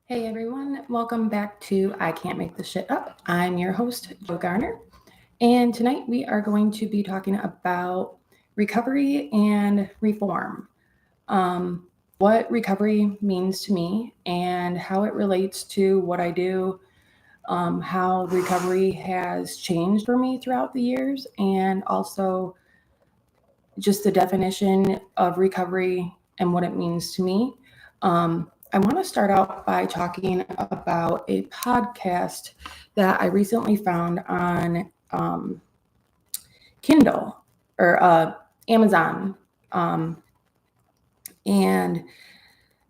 Hey everyone, welcome back to I Can't Make This Shit Up. I'm your host, Joe Garner, and tonight we are going to be talking about recovery and reform. Um, what recovery means to me and how it relates to what I do, how recovery has changed for me throughout the years, and also just the definition of recovery and what it means to me. I want to start out by talking about a podcast that I recently found on Kindle or Amazon. Um, and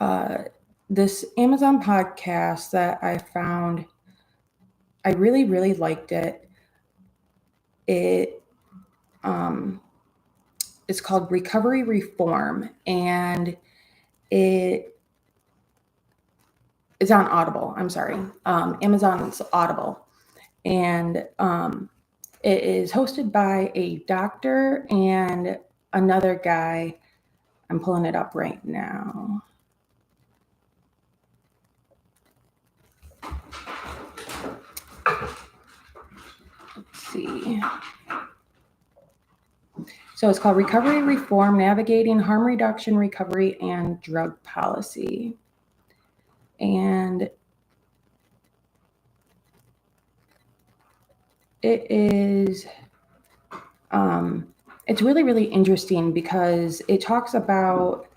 uh, this Amazon podcast that I found, I really, really liked it. It um, it's called Recovery Reform, and it it's on Audible. I'm sorry. Amazon's Audible. And it is hosted by a doctor and another guy. I'm pulling it up right now. Let's see. So it's called Recovery Reform, Navigating Harm Reduction, Recovery, and Drug Policy. And it is, it's really, really interesting because it talks about,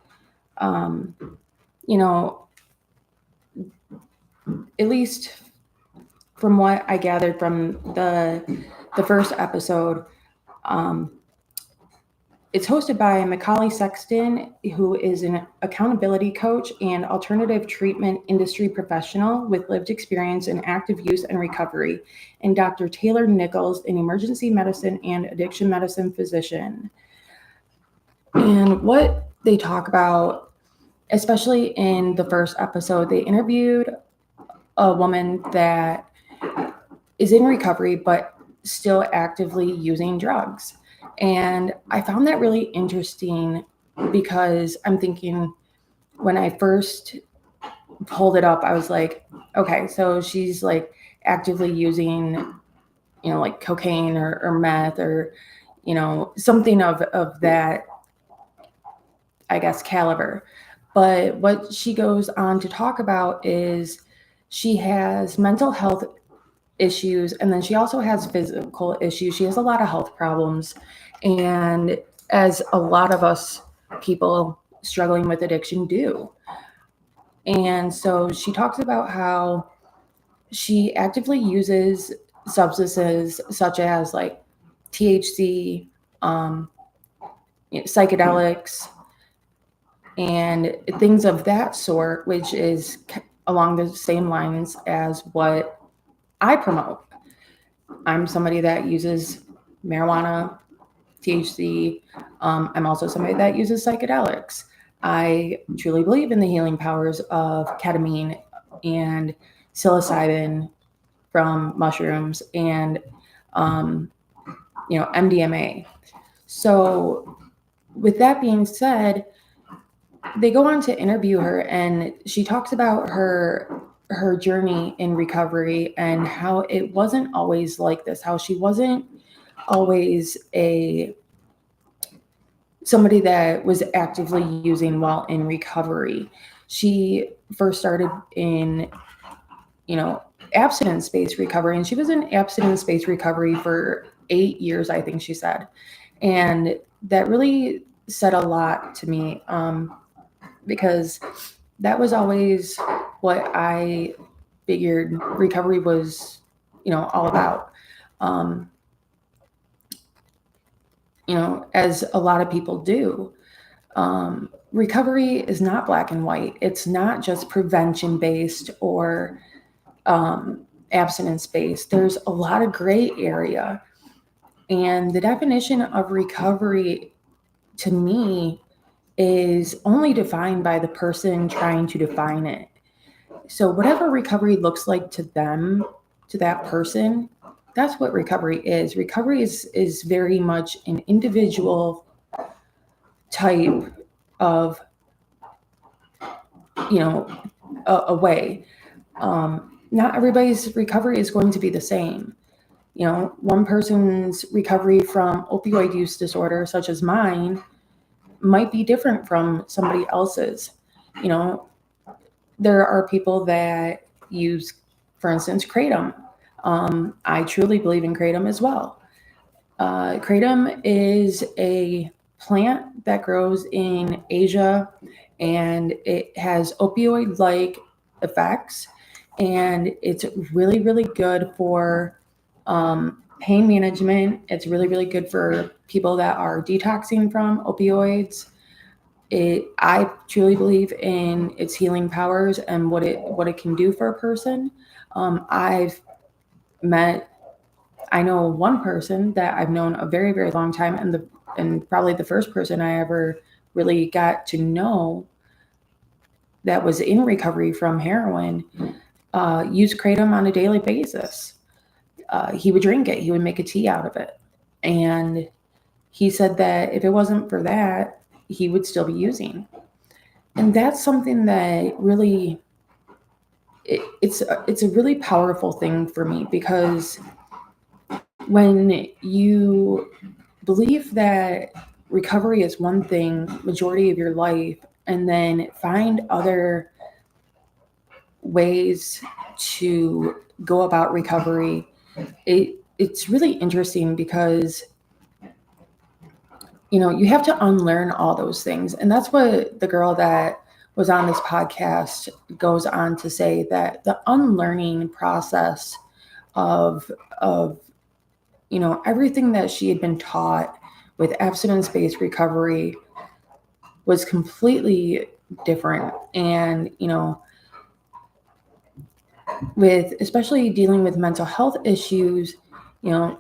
you know, at least from what I gathered from the first episode, um, it's hosted by Macaulay Sexton, who is an accountability coach and alternative treatment industry professional with lived experience in active use and recovery, and Dr. Taylor Nichols, an emergency medicine and addiction medicine physician. And what they talk about, especially in the first episode, they interviewed a woman that is in recovery but still actively using drugs. And I found that really interesting because I'm thinking, when I first pulled it up, I was like, okay, so she's like actively using, like cocaine or meth or, something of that, I guess, caliber. But what she goes on to talk about is she has mental health issues, and then she also has physical issues. She has a lot of health problems, and as a lot of us people struggling with addiction do. And so she talks about how she actively uses substances such as like THC, um, psychedelics, and things of that sort, which is along the same lines as what I promote. I'm somebody that uses marijuana, THC. I'm also somebody that uses psychedelics. I truly believe in the healing powers of ketamine and psilocybin from mushrooms and, MDMA. So, with that being said, they go on to interview her, and she talks about her journey in recovery and how it wasn't always like this, how she wasn't always somebody that was actively using while in recovery. She first started in, abstinence-based recovery, and she was in abstinence-based recovery for 8 years, I think she said. And that really said a lot to me, because that was always what I figured recovery was, all about. Um, as a lot of people do. Recovery is not black and white. It's not just prevention based or abstinence based. There's a lot of gray area. And the definition of recovery to me is only defined by the person trying to define it. So, whatever recovery looks like to them, to that person, that's what recovery is. Recovery is very much an individual type of, a way. Not everybody's recovery is going to be the same. You know, one person's recovery from opioid use disorder, such as mine, might be different from somebody else's. You know, there are people that use, for instance, kratom. I truly believe in kratom as well. Kratom is a plant that grows in Asia, and it has opioid like effects, and it's really, really good for pain management. It's really, really good for people that are detoxing from opioids. I truly believe in its healing powers and what it can do for a person. I've met I know one person that I've known a very, very long time, and probably the first person I ever really got to know that was in recovery from heroin, used kratom on a daily basis. He would drink it. He would make a tea out of it, and he said that if it wasn't for that, he would still be using. And that's something that really it's a really powerful thing for me, because when you believe that recovery is one thing majority of your life, and then find other ways to go about recovery, it's really interesting, because you have to unlearn all those things. And that's what the girl that was on this podcast goes on to say, that the unlearning process of everything that she had been taught with abstinence-based recovery was completely different. And with especially dealing with mental health issues,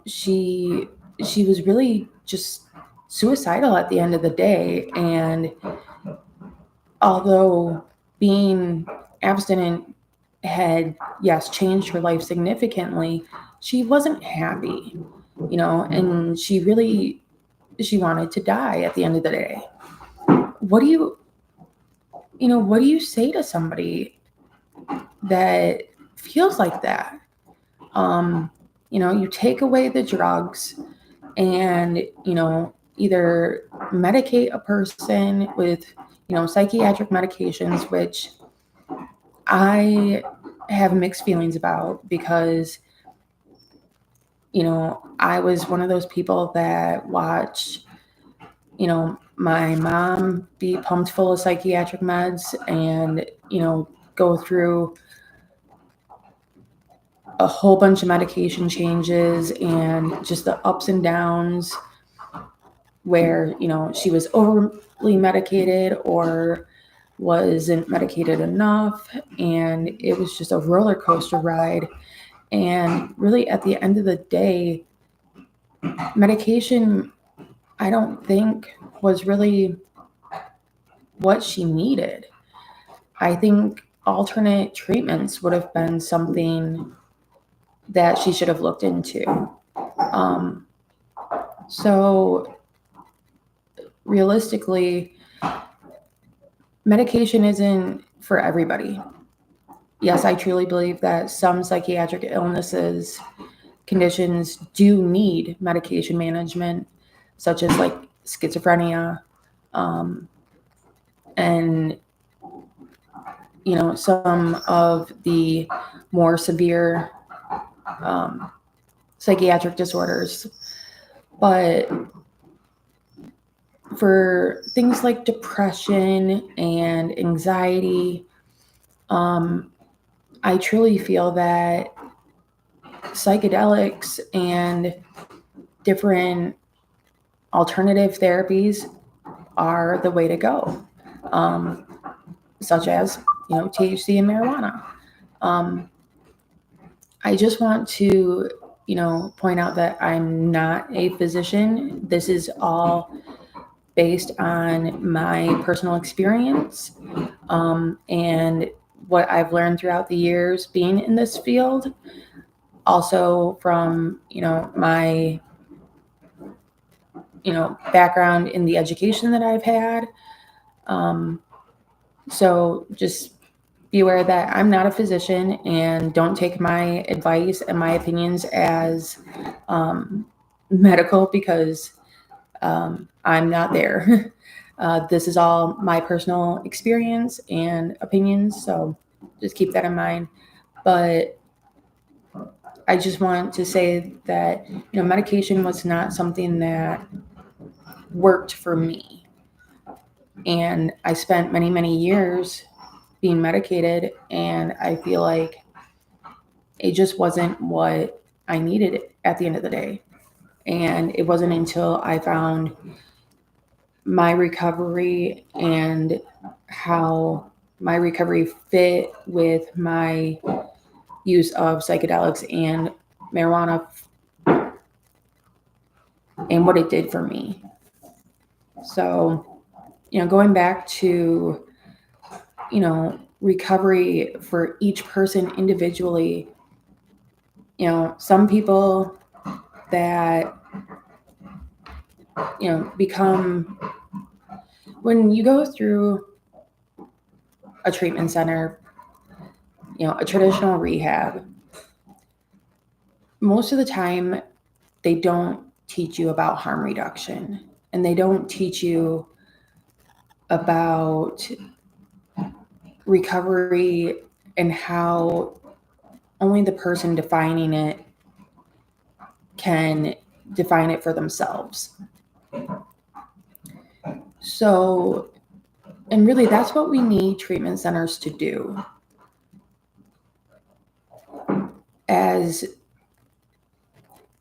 she was really just suicidal at the end of the day. And although being abstinent had, yes, changed her life significantly, she wasn't happy, and she wanted to die at the end of the day. What do you say to somebody that feels like that? You take away the drugs, and either medicate a person with psychiatric medications, which I have mixed feelings about, because I was one of those people that watched my mom be pumped full of psychiatric meds, and go through a whole bunch of medication changes and just the ups and downs, where she was overly medicated or wasn't medicated enough, and it was just a roller coaster ride. And really, at the end of the day, medication, I don't think, was really what she needed. I think alternate treatments would have been something that she should have looked into. So realistically, medication isn't for everybody. Yes, I truly believe that some psychiatric illnesses, conditions do need medication management, such as like schizophrenia, and some of the more severe psychiatric disorders. But for things like depression and anxiety, I truly feel that psychedelics and different alternative therapies are the way to go, such as THC and marijuana. I just want to point out that I'm not a physician. This is all based on my personal experience, and what I've learned throughout the years being in this field. Also from my background in the education that I've had. So just be aware that I'm not a physician, and don't take my advice and my opinions as medical, because I'm not there. This is all my personal experience and opinions, so just keep that in mind. But I just want to say that, medication was not something that worked for me. And I spent many, many years being medicated, and I feel like it just wasn't what I needed at the end of the day. And it wasn't until I found my recovery and how my recovery fit with my use of psychedelics and marijuana and what it did for me. So, going back to, recovery for each person individually, some people that, become, when you go through a treatment center, a traditional rehab, most of the time they don't teach you about harm reduction, and they don't teach you about recovery and how only the person defining it can define it for themselves. So, and really that's what we need treatment centers to do. As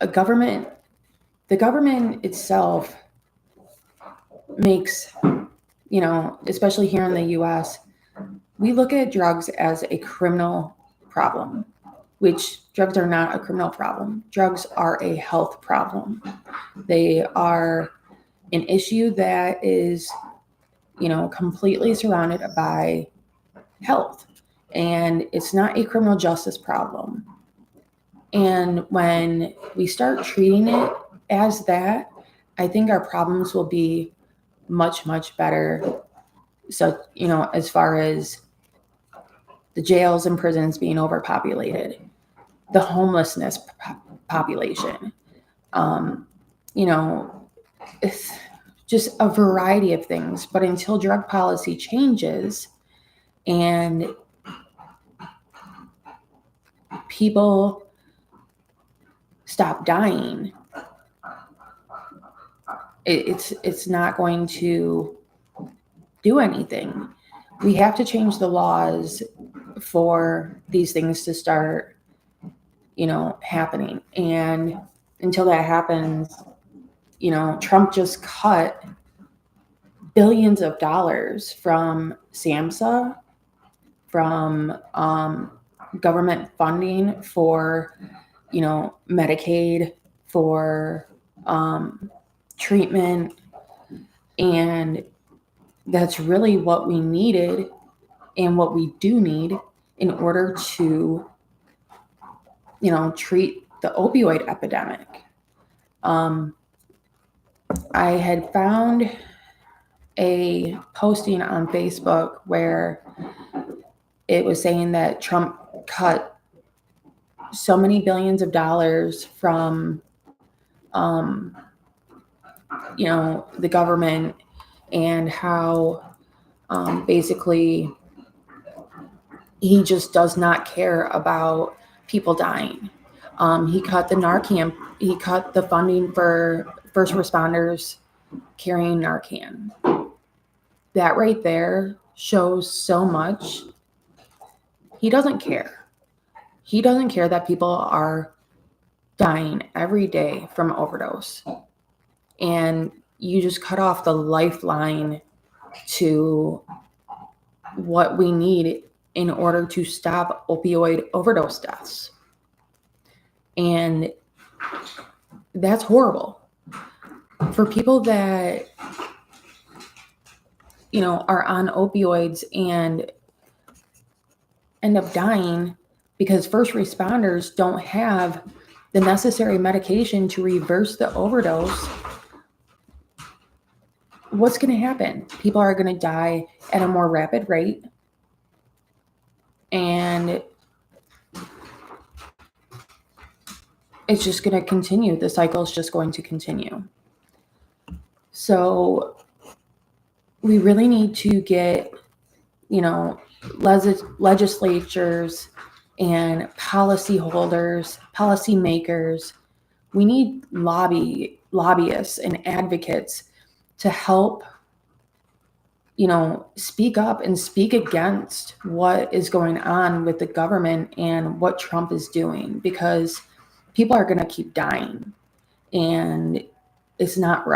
a government, the government itself makes, especially here in the US, we look at drugs as a criminal problem, which drugs are not a criminal problem. Drugs are a health problem. They are an issue that is, completely surrounded by health, and it's not a criminal justice problem. And when we start treating it as that, I think our problems will be much, much better. So, as far as the jails and prisons being overpopulated, the homelessness population, it's just a variety of things. But until drug policy changes and people stop dying, it's not going to do anything. We have to change the laws for these things to start, happening. And until that happens, Trump just cut billions of dollars from SAMHSA, from government funding for, Medicaid, for treatment. And that's really what we needed and what we do need in order to, treat the opioid epidemic. I had found a posting on Facebook where it was saying that Trump cut so many billions of dollars from, the government, and how basically he just does not care about people dying. He cut the Narcan. He cut the funding for first responders carrying Narcan. That right there shows so much. He doesn't care. He doesn't care that people are dying every day from overdose. And you just cut off the lifeline to what we need in order to stop opioid overdose deaths. And that's horrible. For people that, are on opioids and end up dying because first responders don't have the necessary medication to reverse the overdose, what's going to happen? People are going to die at a more rapid rate. it's just going to continue. The cycle is just going to continue. So we really need to get, legislatures and policymakers. We need lobbyists and advocates to help, speak up and speak against what is going on with the government and what Trump is doing, because people are going to keep dying and it's not right.